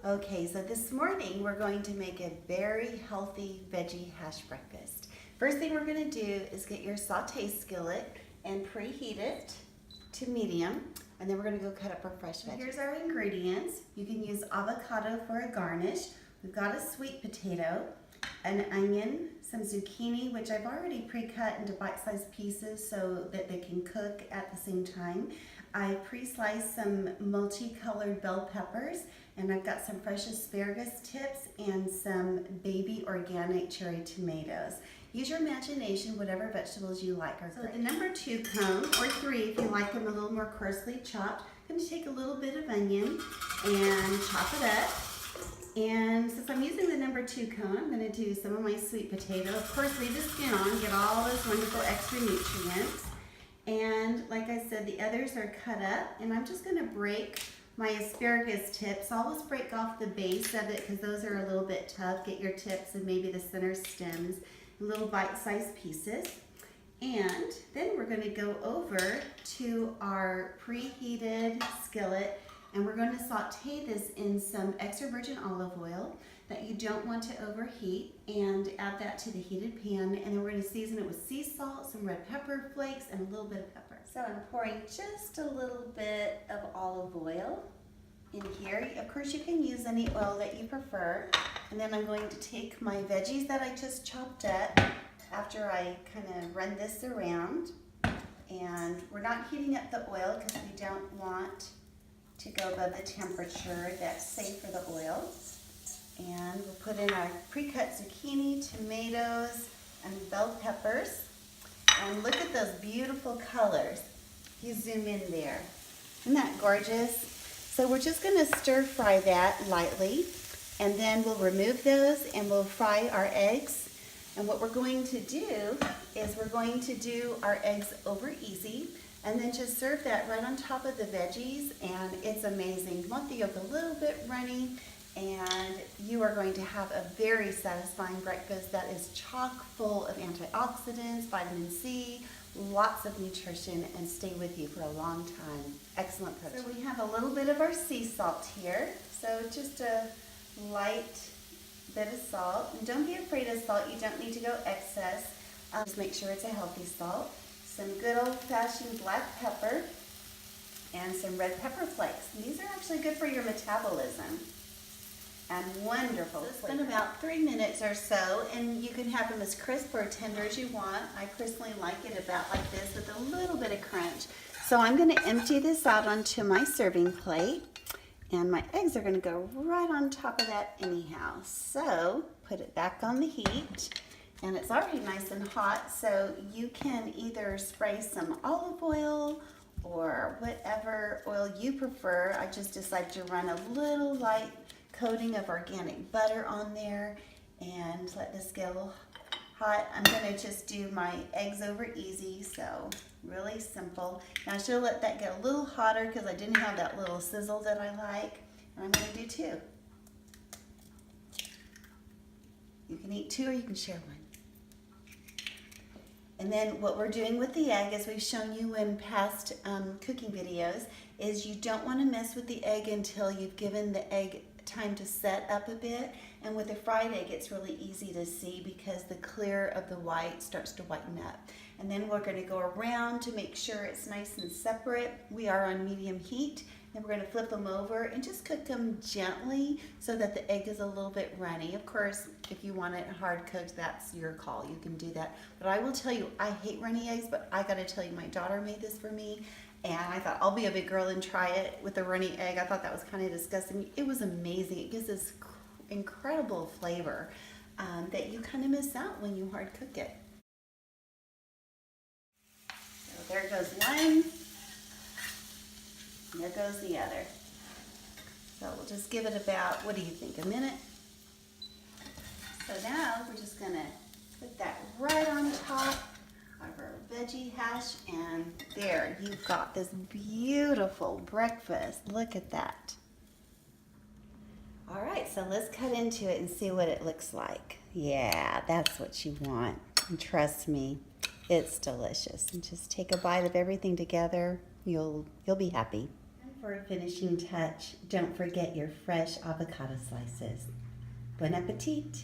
Okay, so this morning we're going to make a very healthy veggie hash breakfast. First thing we're going to do is get your saute skillet and preheat it to medium, and then we're going to go cut up our fresh veggies. Here's our ingredients. You can use avocado for a garnish. We've got a sweet potato, an onion, some zucchini, which I've already pre-cut into bite-sized pieces so that they can cook at the same time. I pre-sliced some multicolored bell peppers, and I've got some fresh asparagus tips and some baby organic cherry tomatoes. Use your imagination, whatever vegetables you like are great. So the number 2 cone, or 3 if you like them a little more coarsely chopped, I'm going to take a little bit of onion and chop it up. And since I'm using the number 2 cone, I'm going to do some of my sweet potato. Of course, leave the skin on, get all those wonderful extra nutrients. And like I said, the others are cut up, and I'm just going to break my asparagus tips. Always break off the base of it because those are a little bit tough. Get your tips and maybe the center stems in little bite-sized pieces. And then we're going to go over to our preheated skillet, and we're going to saute this in some extra virgin olive oil that you don't want to overheat, and add that to the heated pan. And then we're going to season it with sea salt, some red pepper flakes, and a little bit of pepper. So I'm pouring just a little bit of olive oil in here. Of course, you can use any oil that you prefer. And then I'm going to take my veggies that I just chopped up after I kind of run this around. And we're not heating up the oil because we don't want to go above the temperature that's safe for the oil. And we'll put in our pre-cut zucchini, tomatoes, and bell peppers. And look at those beautiful colors. You zoom in there. Isn't that gorgeous? So we're just going to stir fry that lightly, and then we'll remove those and we'll fry our eggs. And what we're going to do is we're going to do our eggs over easy, and then just serve that right on top of the veggies, and it's amazing. You want the yolk a little bit runny, and you are going to have a very satisfying breakfast that is chock full of antioxidants, vitamin C, lots of nutrition, and stay with you for a long time. Excellent protein. So we have a little bit of our sea salt here. So just a light bit of salt. And don't be afraid of salt. You don't need to go excess. Just make sure it's a healthy salt. Some good old-fashioned black pepper and some red pepper flakes. And these are actually good for your metabolism. And wonderful. It's been about 3 minutes or so, and you can have them as crisp or tender as you want. I personally like it about like this with a little bit of crunch. So I'm going to empty this out onto my serving plate, and my eggs are going to go right on top of that anyhow. So put it back on the heat, and it's already nice and hot, so you can either spray some olive oil or whatever oil you prefer. I just decided to run a little light coating of organic butter on there and let this get a little hot. I'm going to just do my eggs over easy, so really simple. Now I should have let that get a little hotter because I didn't have that little sizzle that I like, and I'm going to do 2. You can eat 2 or you can share 1. And then what we're doing with the egg, as we've shown you in past cooking videos, is you don't want to mess with the egg until you've given the egg time to set up a bit. And with a fried egg, it's really easy to see because the clear of the white starts to whiten up. And then we're going to go around to make sure it's nice and separate. We are on medium heat. Then we're going to flip them over and just cook them gently so that the egg is a little bit runny. Of course, if you want it hard cooked, that's your call. You can do that. But I will tell you, I hate runny eggs, but I got to tell you, my daughter made this for me. And I thought, I'll be a big girl and try it with a runny egg. I thought that was kind of disgusting. It was amazing. It gives this incredible flavor that you kind of miss out when you hard cook it. So there goes one. And there goes the other. So we'll just give it about, what do you think, a minute? So now we're just going to put that right on top of our veggie hash, and there you've got this beautiful breakfast. Look at that. All right, so let's cut into it and see what it looks like. Yeah, that's what you want. And trust me, it's delicious. And just take a bite of everything together. You'll be happy. for a finishing touch, don't forget your fresh avocado slices. Bon appetit!